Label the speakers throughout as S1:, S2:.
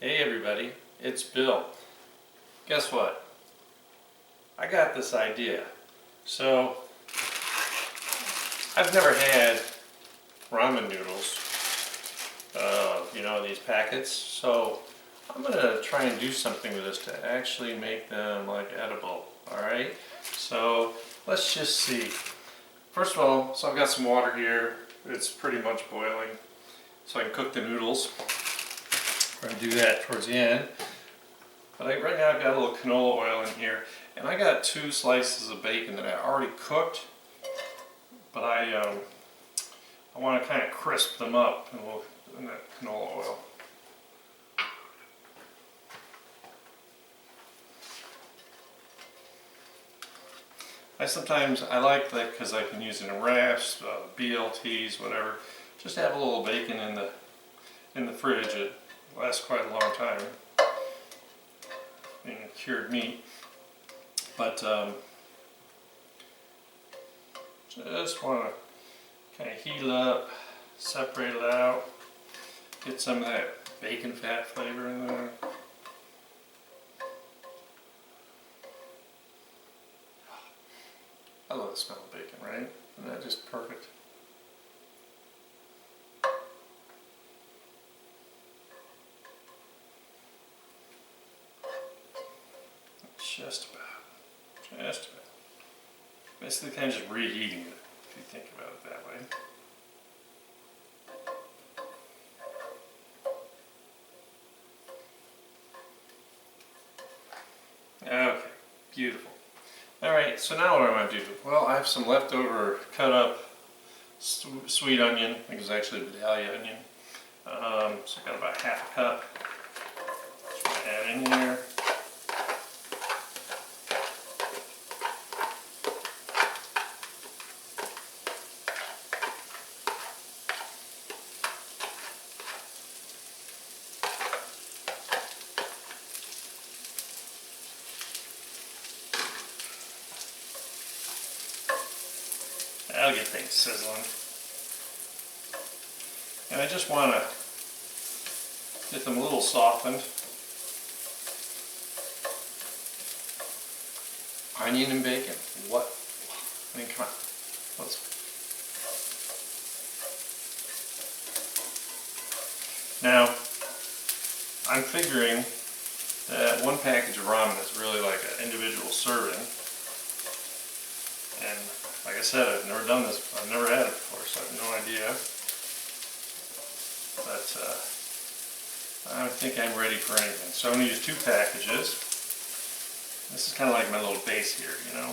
S1: Hey everybody, it's Bill. Guess what? I got this idea. So, I've never had ramen noodles, these packets. So, I'm going to try and do something with this to actually make them like edible. Alright? So, let's just see. First of all, so I've got some water here. It's pretty much boiling. So I can cook the noodles. We're going to do that towards the end. But right now I've got a little canola oil in here. And I got 2 slices of bacon that I already cooked. But I want to kind of crisp them up in that canola oil. I like that because I can use it in wraps, BLTs, whatever. Just have a little bacon in the fridge. It lasts quite a long time, being cured meat. But just want to kind of heat it up, separate it out, get some of that bacon fat flavor in there. I love the smell of bacon, right? Isn't that just perfect? Just about. Basically kind of just reheating it, if you think about it that way. Okay, beautiful. Alright, so now what am I going to do? Well, I have some leftover cut up sweet onion. I think it's actually Vidalia onion. So I've got about half a cup. Just add in here. That'll get things sizzling. And I just want to get them a little softened. Onion and bacon. What? I mean, come on. Now, I'm figuring that 1 package of ramen is really like an individual serving. And like I said, I've never done this. I've never had it before, so I have no idea. But I don't think I'm ready for anything. So I'm going to use 2 packages. This is kind of like my little base here, you know.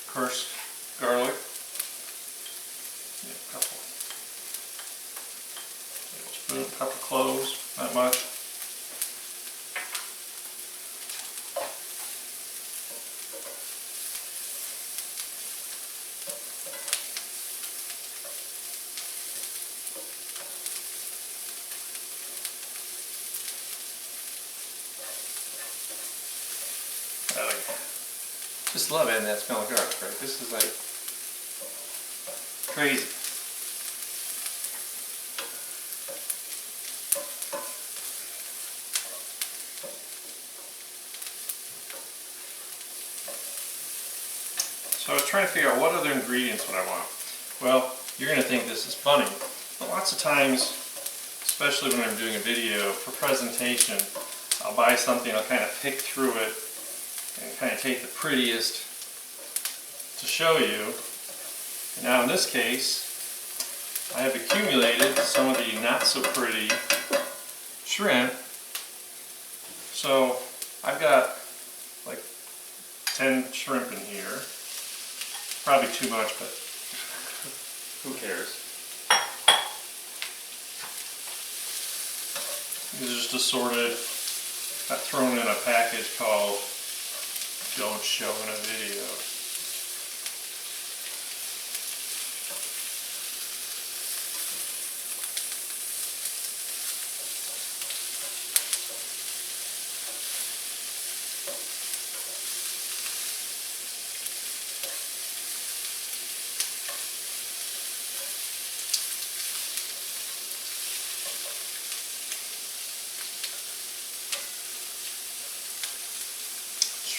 S1: Of course, garlic. A couple. Tablespoon, a couple cloves, not much. Just love adding that smell of garlic, right? This is like crazy. So I was trying to figure out what other ingredients would I want. Well, you're going to think this is funny, but lots of times, especially when I'm doing a video for presentation, I'll buy something, I'll kind of pick through it and kind of take the prettiest to show you. And now in this case, I have accumulated some of the not so pretty shrimp. So I've got like 10 shrimp in here. Probably too much, but who cares? These are just assorted. Got thrown in a package called "Don't Show in a Video."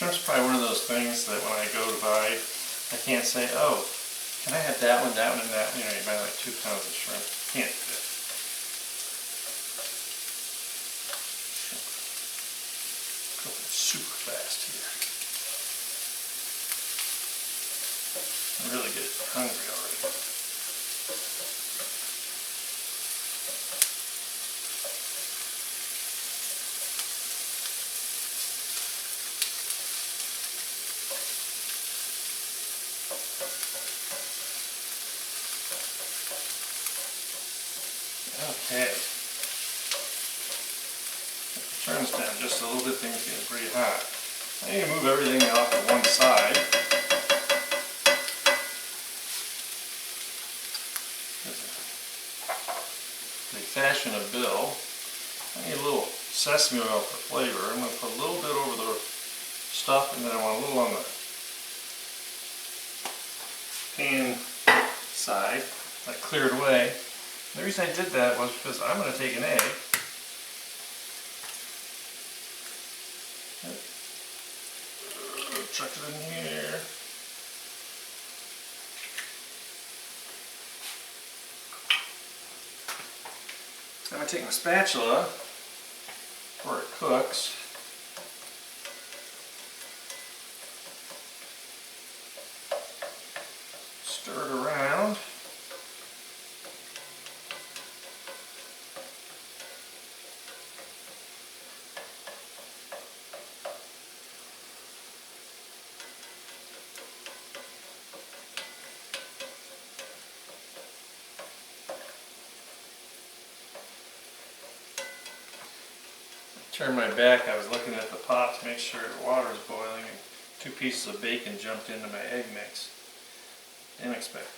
S1: Shrimp's probably one of those things that when I go to buy, I can't say, oh, can I have that one, and that one? You know, you buy like 2 pounds of shrimp. Can't do that. Cooking super fast here. I'm really getting hungry already. Okay. Turn this down just a little bit, things are getting pretty hot. I need to move everything off to one side. The fashion of Bill. I need a little sesame oil for flavor. I'm going to put a little bit over the stuff, and then I want a little on the pan side, like cleared away. The reason I did that was because I'm going to take an egg. Chuck it in here. I'm going to take my spatula before it cooks. Stir it around. Turned my back, I was looking at the pot to make sure the water was boiling, and 2 pieces of bacon jumped into my egg mix. Didn't expect that.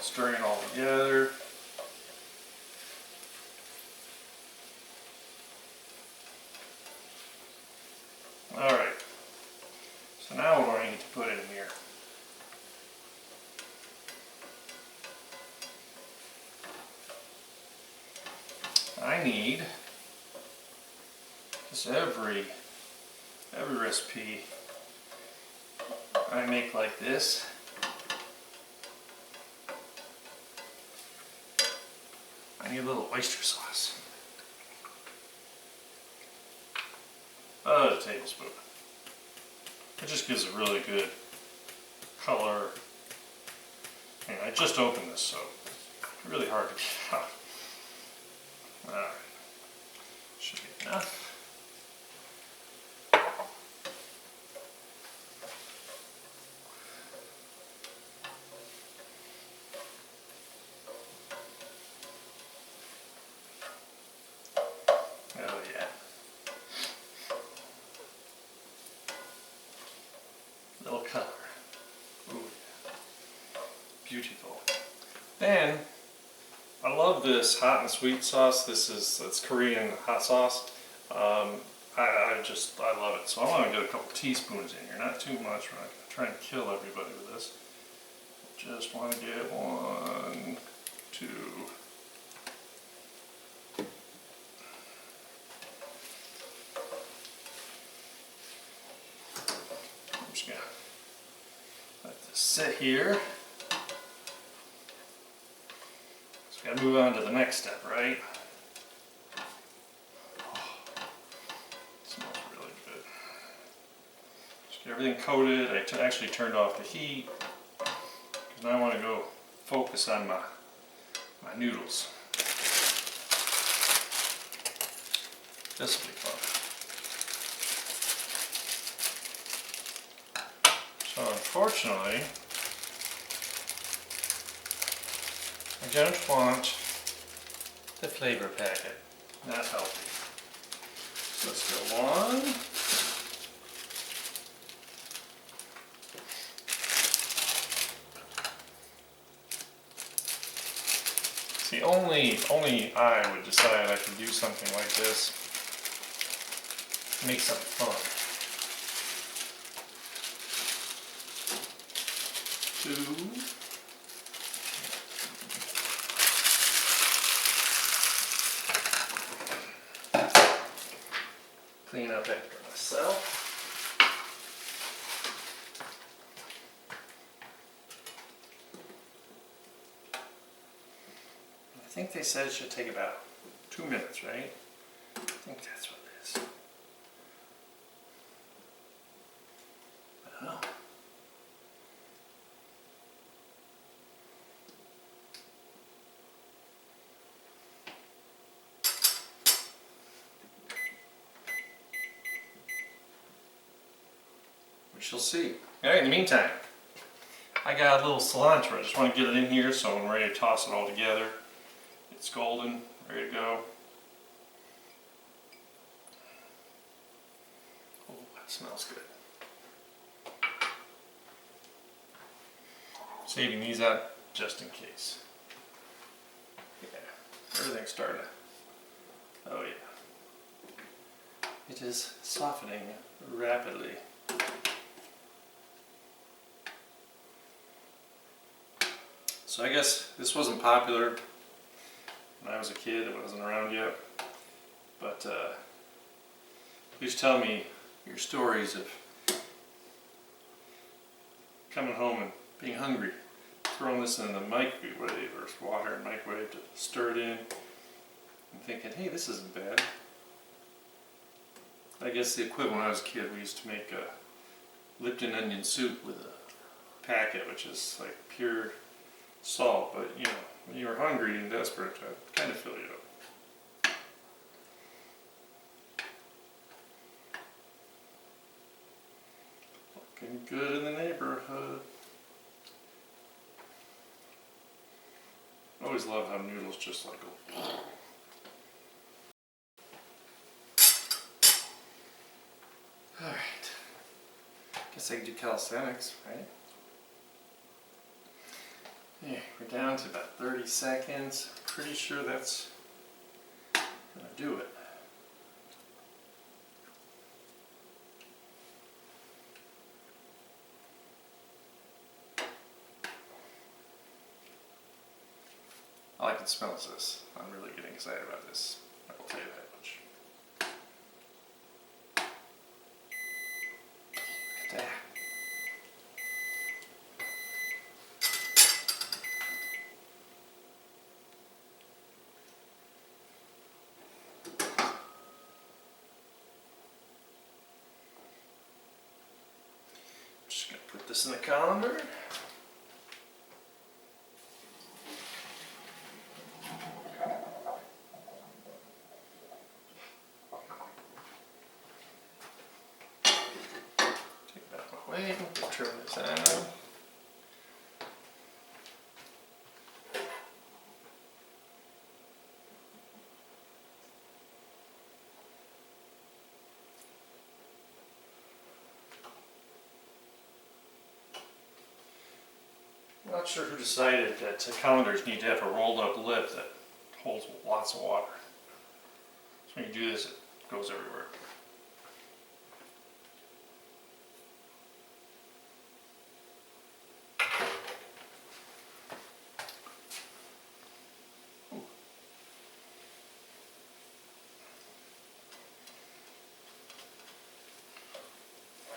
S1: Stirring it all together. Alright, so now what do I need to put in here? I need, just every recipe I make like this. I need a little oyster sauce. About a tablespoon. It just gives a really good color. And I just opened this, so it's really hard to get out. Alright. Should be enough. Oh yeah. Little color. Ooh, beautiful. Then I love this hot and sweet sauce. It's Korean hot sauce. I love it. So I want to get a couple teaspoons in here, not too much. We're not going to try and kill everybody with this. Just want to get 1, 2. I'm just going to let this sit here. So got to move on to the next step, right? Everything coated. I actually turned off the heat because now I want to go focus on my noodles. This will be fun. So unfortunately, I don't want the flavor packet. Not healthy. So let's go 1, See, only I would decide I could do something like this. Make something fun. 2. Clean up after myself. I think they said it should take about 2 minutes, right? I think that's what it is. I don't know. We shall see. Alright, in the meantime, I got a little cilantro. I just want to get it in here so I'm ready to toss it all together. It's golden, ready to go. Oh, that smells good. Saving these out just in case. Yeah, everything's starting to, oh yeah. It is softening rapidly. So I guess this wasn't popular when I was a kid. It wasn't around yet. But please tell me your stories of coming home and being hungry, throwing this in the microwave or water and microwave to stir it in, and thinking, hey, this isn't bad. I guess the equivalent when I was a kid, we used to make a Lipton onion soup with a packet, which is like pure salt, but you know, when you were hungry and desperate, to kind of fill you up. Looking good in the neighborhood. I always love how noodles just like go. Alright. Guess I can do calisthenics, right? Yeah, we're down to about 30 seconds. Pretty sure that's gonna do it. All I can smell is this. I'm really getting excited about this. I will tell you that much. Look at that. Just gonna put this in the calendar. Take that away, turn this on. I'm not sure who decided that calendars need to have a rolled up lip that holds lots of water. So when you do this, it goes everywhere. Ooh.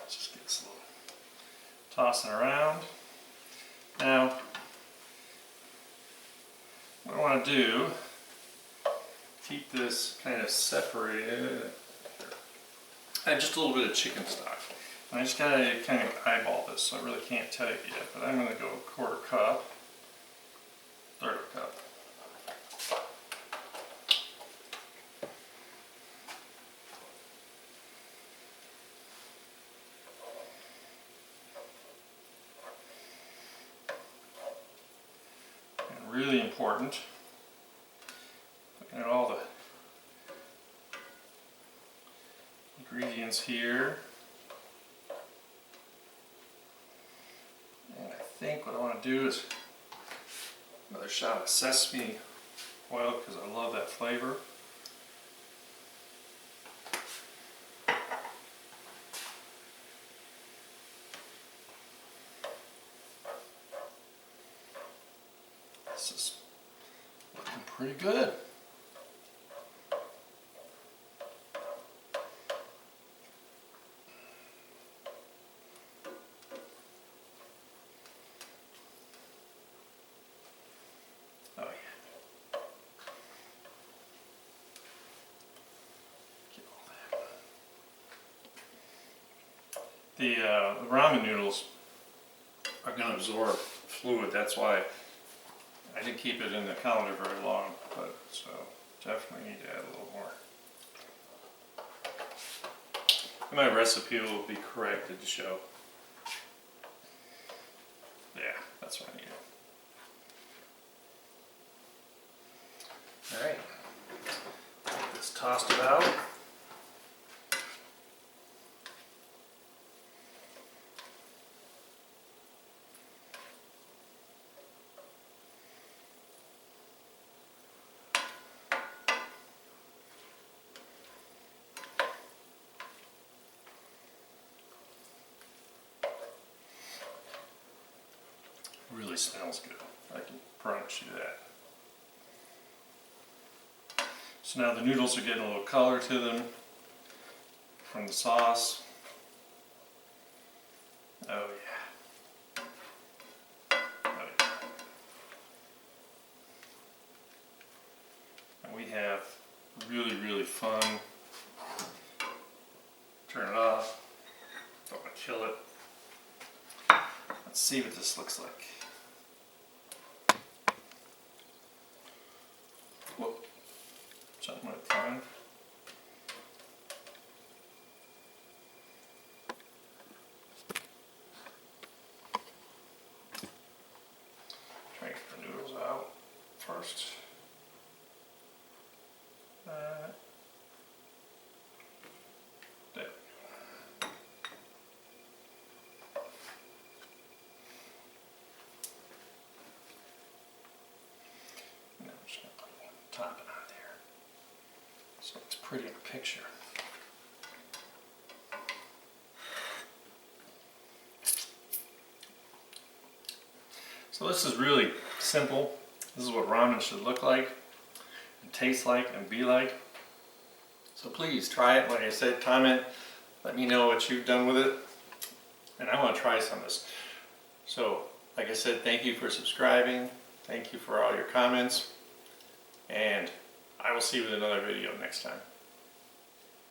S1: Let's just get this little tossing around. Now, what I want to do, keep this kind of separated. Add just a little bit of chicken stock. And I just gotta kind of eyeball this, so I really can't tell you yet, but I'm going to go 1/4 cup, 1/3 cup. Really important. Looking at all the ingredients here. And I think what I want to do is another shot of sesame oil because I love that flavor. This is looking pretty good. Oh yeah. Get all that. The ramen noodles are going to absorb fluid. That's why I didn't keep it in the colander very long, but so definitely need to add a little more. And my recipe will be corrected to show. Yeah, that's what I need. Alright, let's toss it out. Really smells good, I can promise you that. So now the noodles are getting a little color to them from the sauce. Oh yeah. Oh yeah. And we have really fun. Turn it off. Don't want to kill it. Let's see what this looks like. Whoop. Something went fine. Try to get the noodles out first. There. Now I'm just going to put a little topping on there so it's pretty in the picture. So this is really simple. This is what ramen should look like, and taste like, and be like. So please try it. Like I said, comment, let me know what you've done with it. And I want to try some of this. So, like I said, thank you for subscribing. Thank you for all your comments. And I will see you with another video next time.